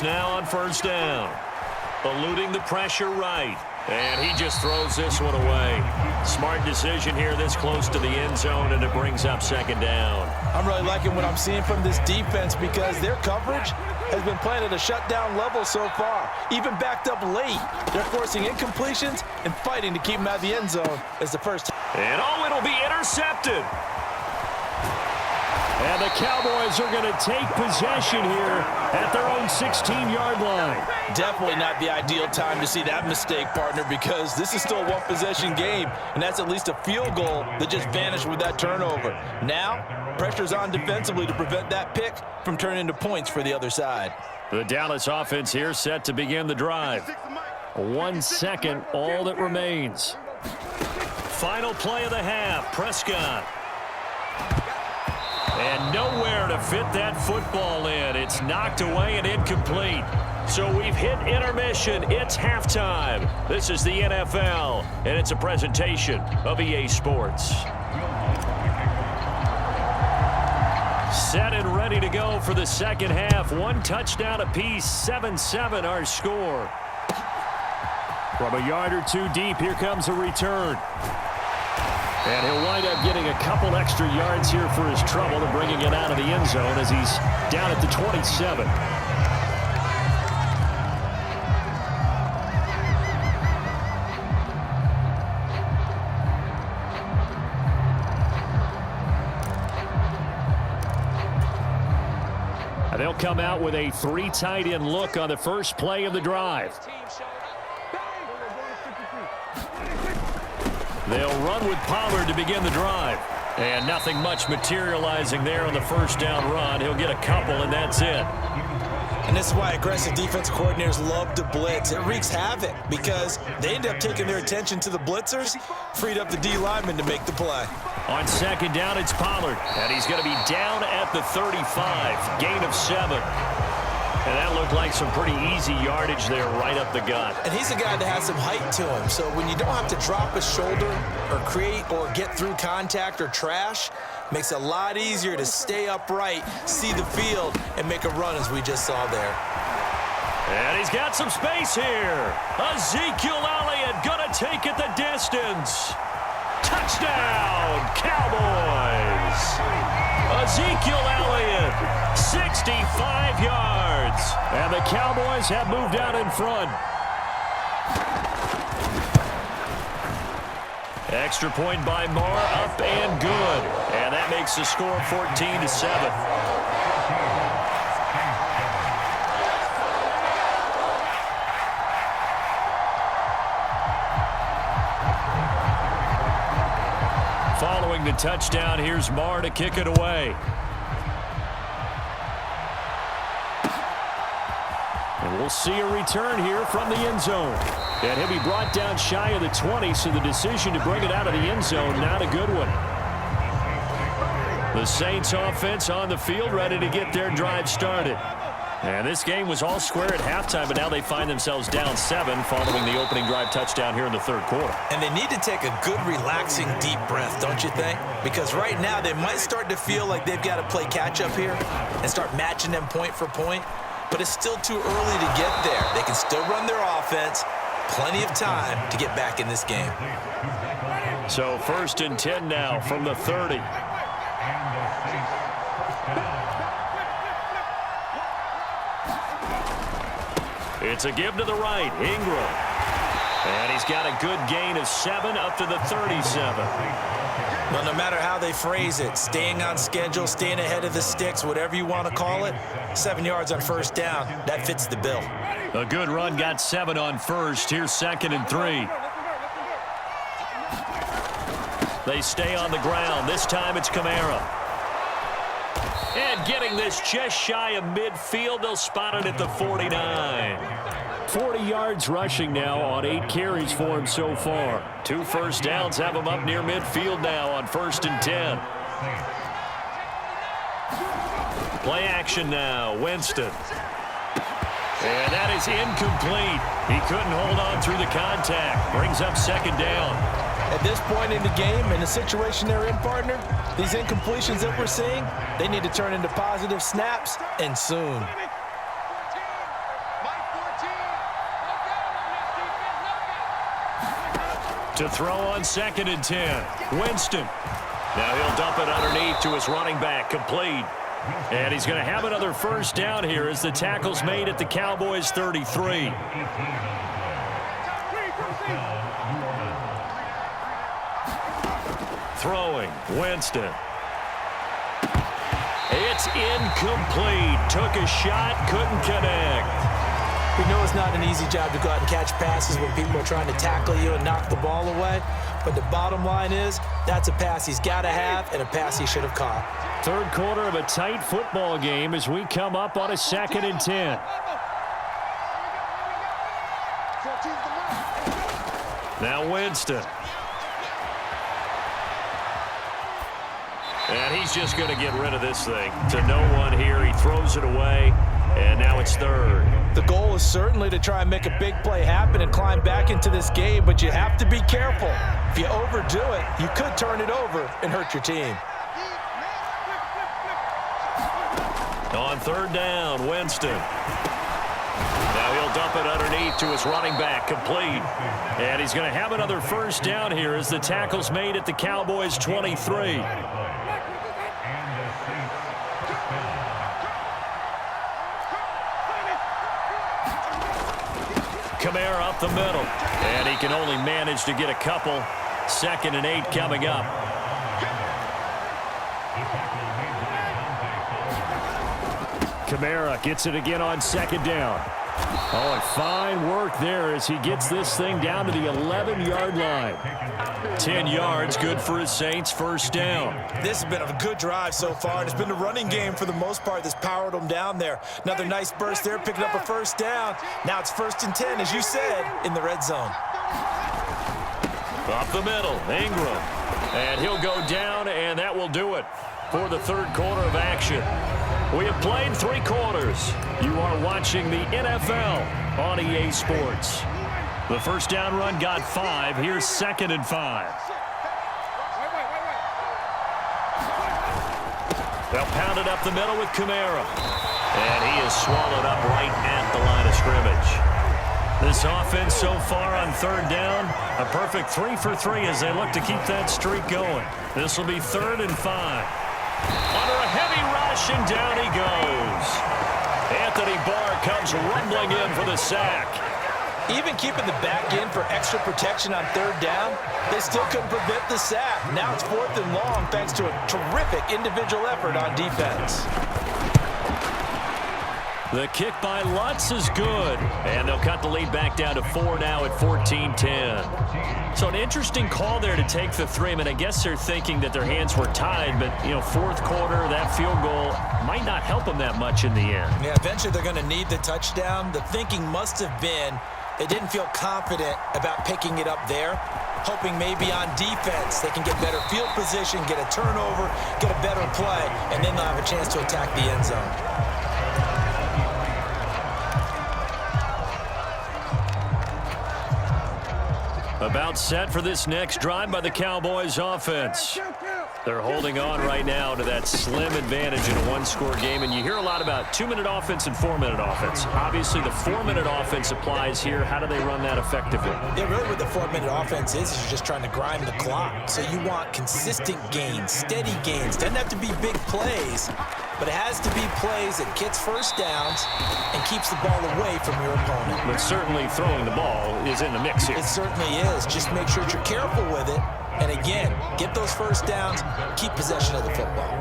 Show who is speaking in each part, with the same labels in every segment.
Speaker 1: Now on first down. Eluding the pressure right. And he just throws this one away. Smart decision here this close to the end zone, and it brings up second down.
Speaker 2: I'm really liking what I'm seeing from this defense because their coverage has been playing at a shutdown level so far. Even backed up late, they're forcing incompletions and fighting to keep them out of the end zone as the first.
Speaker 1: And it'll be intercepted. And the Cowboys are going to take possession here at their own 16-yard line.
Speaker 2: Definitely not the ideal time to see that mistake, partner, because this is still a one-possession game, and that's at least a field goal that just vanished with that turnover. Now, pressure's on defensively to prevent that pick from turning into points for the other side.
Speaker 1: The Dallas offense here set to begin the drive. 1 second, all that remains. Final play of the half, Prescott. And nowhere to fit that football in. It's knocked away and incomplete. So we've hit intermission. It's halftime. This is the NFL, and it's a presentation of EA Sports. Set and ready to go for the second half. 1 touchdown apiece, 7-7 our score. From a yard or two deep, here comes a return. And he'll wind up getting a couple extra yards here for his trouble and bringing it out of the end zone as he's down at the 27. And they'll come out with a 3 tight end look on the first play of the drive. They'll run with Pollard to begin the drive. And nothing much materializing there on the first down run. He'll get a couple, and that's it.
Speaker 2: And this is why aggressive defensive coordinators love to blitz. It wreaks havoc because they end up taking their attention to the blitzers, freed up the D lineman to make the play.
Speaker 1: On second down, it's Pollard. And he's going to be down at the 35. Gain of 7. And that looked like some pretty easy yardage there right up the gut.
Speaker 2: And he's a guy that has some height to him. So when you don't have to drop a shoulder or create or get through contact or trash, makes it a lot easier to stay upright, see the field, and make a run as we just saw there.
Speaker 1: And he's got some space here. Ezekiel Elliott going to take it the distance. Touchdown, Cowboys. Ezekiel Elliott, 65 yards. And the Cowboys have moved out in front. Extra point by Marr, up and good. And that makes the score 14-7. Following the touchdown, here's Marr to kick it away. And we'll see a return here from the end zone. And he'll be brought down shy of the 20, so the decision to bring it out of the end zone, not a good one. The Saints offense on the field, ready to get their drive started. And this game was all square at halftime, but now they find themselves down 7 following the opening drive touchdown here in the third quarter.
Speaker 2: And they need to take a good, relaxing, deep breath, don't you think? Because right now they might start to feel like they've got to play catch-up here and start matching them point for point. But it's still too early to get there. They can still run their offense. Plenty of time to get back in this game.
Speaker 1: So 1st and 10 now from the 30. It's a give to the right, Ingram. And he's got a good gain of 7 up to the 37.
Speaker 2: Well, no matter how they phrase it, staying on schedule, staying ahead of the sticks, whatever you want to call it, 7 yards on first down, that fits the bill.
Speaker 1: A good run, got 7 on first. Here's 2nd and 3. They stay on the ground. This time it's Kamara. And getting this just shy of midfield, they'll spot it at the 49. 40 yards rushing now on 8 carries for him so far. 2 first downs have him up near midfield now on 1st and 10. Play action now, Winston. And that is incomplete. He couldn't hold on through the contact. Brings up 2nd down.
Speaker 2: At this point in the game, in the situation they're in, partner, these incompletions that we're seeing, they need to turn into positive snaps, and soon.
Speaker 1: To throw on 2nd and 10. Winston. Now he'll dump it underneath to his running back. Complete. And he's going to have another first down here as the tackle's made at the Cowboys' 33. Throwing. Winston. It's incomplete. Took a shot, couldn't connect.
Speaker 2: We know it's not an easy job to go out and catch passes when people are trying to tackle you and knock the ball away. But the bottom line is, that's a pass he's got to have and a pass he should have caught.
Speaker 1: Third quarter of a tight football game as we come up on a 2nd and 10. Now Winston. And he's just going to get rid of this thing. To no one here. He throws it away. And now it's 3rd.
Speaker 2: The goal is certainly to try and make a big play happen and climb back into this game, but you have to be careful. If you overdo it, you could turn it over and hurt your team.
Speaker 1: On 3rd down, Winston. Now he'll dump it underneath to his running back. Complete. And he's going to have another first down here as the tackle's made at the Cowboys' 23. Kamara up the middle. And he can only manage to get a couple. 2nd and 8 coming up. Kamara gets it again on 2nd down. Oh, and fine work there as he gets this thing down to the 11-yard line. 10 yards, good for his Saints, first down.
Speaker 2: This has been a good drive so far. It's been the running game for the most part that's powered them down there. Another nice burst there, picking up a first down. Now it's 1st and 10, as you said, in the red zone.
Speaker 1: Up the middle, Ingram. And he'll go down, and that will do it for the third quarter of action. We have played 3 quarters. You are watching the NFL on EA Sports. The first down run got 5. Here's 2nd and 5. They'll pound it up the middle with Kamara. And he is swallowed up right at the line of scrimmage. This offense so far on 3rd down, a perfect 3 for 3 as they look to keep that streak going. This will be 3rd and 5. Under a heavy rush, and down he goes. Anthony Barr comes rumbling in for the sack.
Speaker 2: Even keeping the back in for extra protection on 3rd down, they still couldn't prevent the sack. Now it's 4th and long thanks to a terrific individual effort on defense.
Speaker 1: The kick by Lutz is good. And they'll cut the lead back down to 4 now at 14-10. So an interesting call there to take the 3. I mean, I guess they're thinking that their hands were tied, but, you know, 4th quarter, that field goal might not help them that much in the end.
Speaker 2: Yeah, eventually they're going to need the touchdown. The thinking must have been they didn't feel confident about picking it up there, hoping maybe on defense they can get better field position, get a turnover, get a better play, and then they'll have a chance to attack the end zone.
Speaker 1: About set for this next drive by the Cowboys offense. They're holding on right now to that slim advantage in a 1-score game. And you hear a lot about 2-minute offense and 4-minute offense. Obviously, the 4-minute offense applies here. How do they run that effectively?
Speaker 2: Yeah, really what the 4-minute offense is you're just trying to grind the clock. So you want consistent gains, steady gains. Doesn't have to be big plays, but it has to be plays that gets first downs and keeps the ball away from your opponent.
Speaker 1: But certainly throwing the ball is in the mix here.
Speaker 2: It certainly is. Just make sure that you're careful with it. And again, get those first downs, keep possession of the football.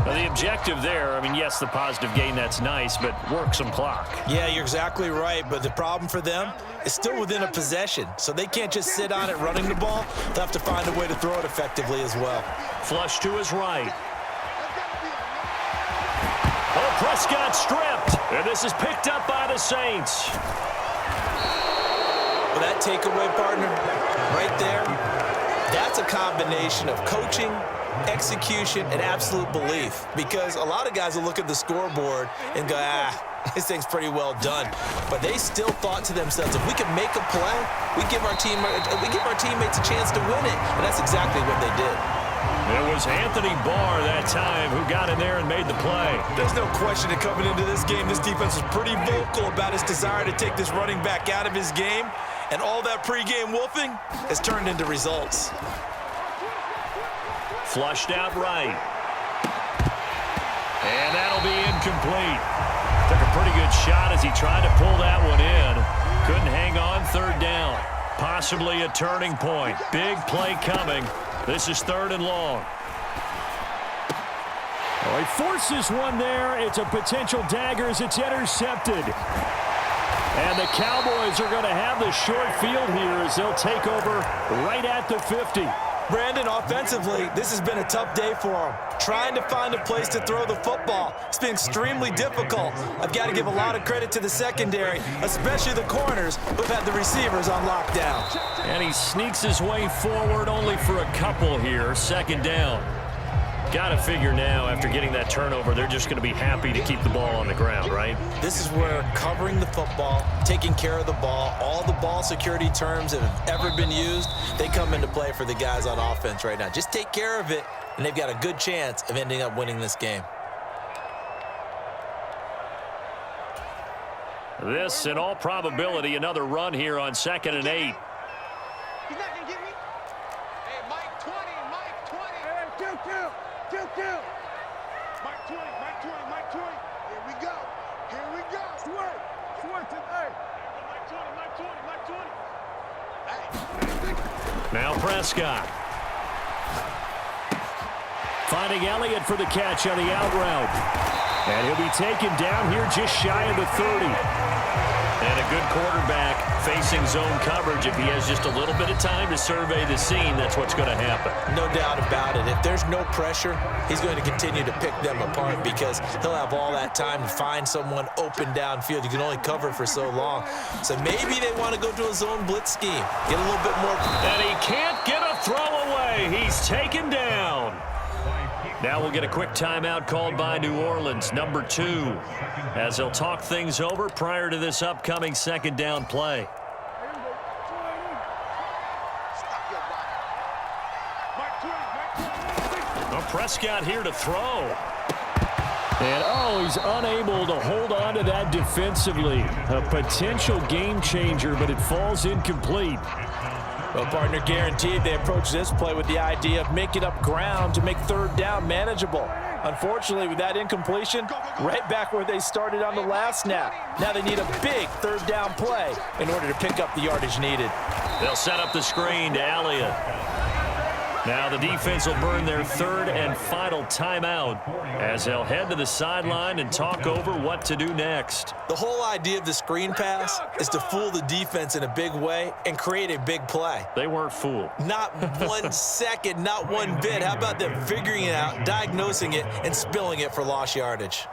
Speaker 1: Now the objective there, I mean, yes, the positive gain, that's nice, but work some clock.
Speaker 2: Yeah, you're exactly right. But the problem for them is still within a possession. So they can't just sit on it running the ball. They'll have to find a way to throw it effectively as well.
Speaker 1: Flush to his right. Oh, Prescott stripped. And this is picked up by the Saints.
Speaker 2: Well, that takeaway, partner, right there, that's a combination of coaching, execution, and absolute belief. Because a lot of guys will look at the scoreboard and go, this thing's pretty well done. But they still thought to themselves, if we could make a play, we give our teammates a chance to win it. And that's exactly what they did.
Speaker 1: It was Anthony Barr that time who got in there and made the play.
Speaker 2: There's no question that coming into this game, this defense was pretty vocal about its desire to take this running back out of his game. And all that pregame wolfing has turned into results.
Speaker 1: Flushed out right. And that'll be incomplete. Took a pretty good shot as he tried to pull that one in. Couldn't hang on. Third down. Possibly a turning point. Big play coming. This is 3rd and long. Oh, he forces one there. It's a potential dagger as it's intercepted. And the Cowboys are going to have the short field here as they'll take over right at the 50.
Speaker 2: Brandon, offensively, this has been a tough day for him. Trying to find a place to throw the football. It's been extremely difficult. I've got to give a lot of credit to the secondary, especially the corners who've had the receivers on lockdown.
Speaker 1: And he sneaks his way forward only for a couple here. 2nd down. Got to figure now, after getting that turnover, they're just going to be happy to keep the ball on the ground, right?
Speaker 2: This is where covering the football, taking care of the ball, all the ball security terms that have ever been used, they come into play for the guys on offense right now. Just take care of it, and they've got a good chance of ending up winning this game.
Speaker 1: This, in all probability, another run here on 2nd and 8.
Speaker 3: He's not going to get me. Hey, Mike 20, Mike 20. Hey, 2-2. Mike 20, Mike 20, Mike 20. Here we go. Here we go. Swerve today. Mike 20, Mike 20, Mike 20. Hey.
Speaker 1: Now Prescott. Finding Elliott for the catch on the out route. And he'll be taken down here just shy of the 30. And a good quarterback facing zone coverage. If he has just a little bit of time to survey the scene, that's what's going to happen.
Speaker 2: No doubt about it. If there's no pressure, he's going to continue to pick them apart because he'll have all that time to find someone open downfield. You can only cover for so long. So maybe they want to go to a zone blitz scheme. Get a little bit more.
Speaker 1: And he can't get a throw away. He's taken down. Now we'll get a quick timeout called by New Orleans, number 2, as they'll talk things over prior to this upcoming 2nd down play. Well, Prescott here to throw. And, he's unable to hold on to that defensively. A potential game changer, but it falls incomplete.
Speaker 4: Well, partner, guaranteed they approach this play with the idea of making up ground to make 3rd down manageable. Unfortunately, with that incompletion, right back where they started on the last snap. Now they need a big 3rd down play in order to pick up the yardage needed.
Speaker 1: They'll set up the screen to Elliott. Now the defense will burn their 3rd and final timeout as they'll head to the sideline and talk over what to do next.
Speaker 2: The whole idea of the screen pass is to fool the defense in a big way and create a big play.
Speaker 1: They weren't fooled.
Speaker 2: Not 1 second, not one bit. How about them figuring it out, diagnosing it, and spilling it for lost yardage?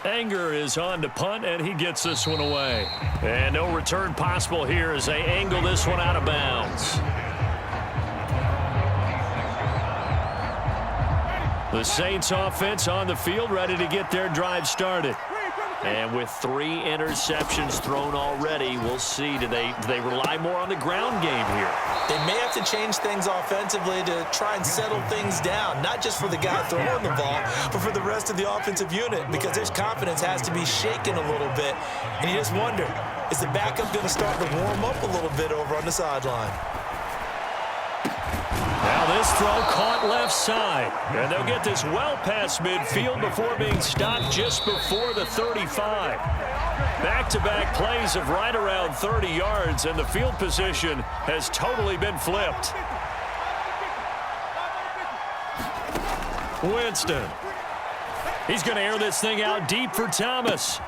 Speaker 1: Anger is on to punt, and he gets this one away. And no return possible here as they angle this one out of bounds. The Saints offense on the field, ready to get their drive started. And with 3 interceptions thrown already, we'll see. Do they rely more on the ground game here?
Speaker 2: They may have to change things offensively to try and settle things down, not just for the guy throwing the ball, but for the rest of the offensive unit, because their confidence has to be shaken a little bit. And you just wonder, is the backup going to start to warm up a little bit over on the sideline?
Speaker 1: Now this throw caught left side. And they'll get this well past midfield before being stopped just before the 35. Back-to-back plays of right around 30 yards, and the field position has totally been flipped. Winston. He's going to air this thing out deep for Thomas.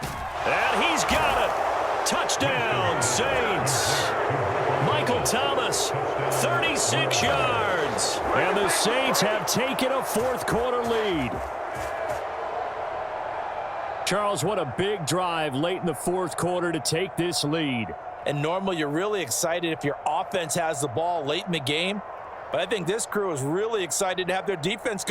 Speaker 1: And he's got it. Touchdown, Saints. Michael Thomas, 36 yards. And the Saints have taken a 4th quarter lead. Charles, what a big drive late in the 4th quarter to take this lead.
Speaker 4: And normally you're really excited if your offense has the ball late in the game. But I think this crew is really excited to have their defense go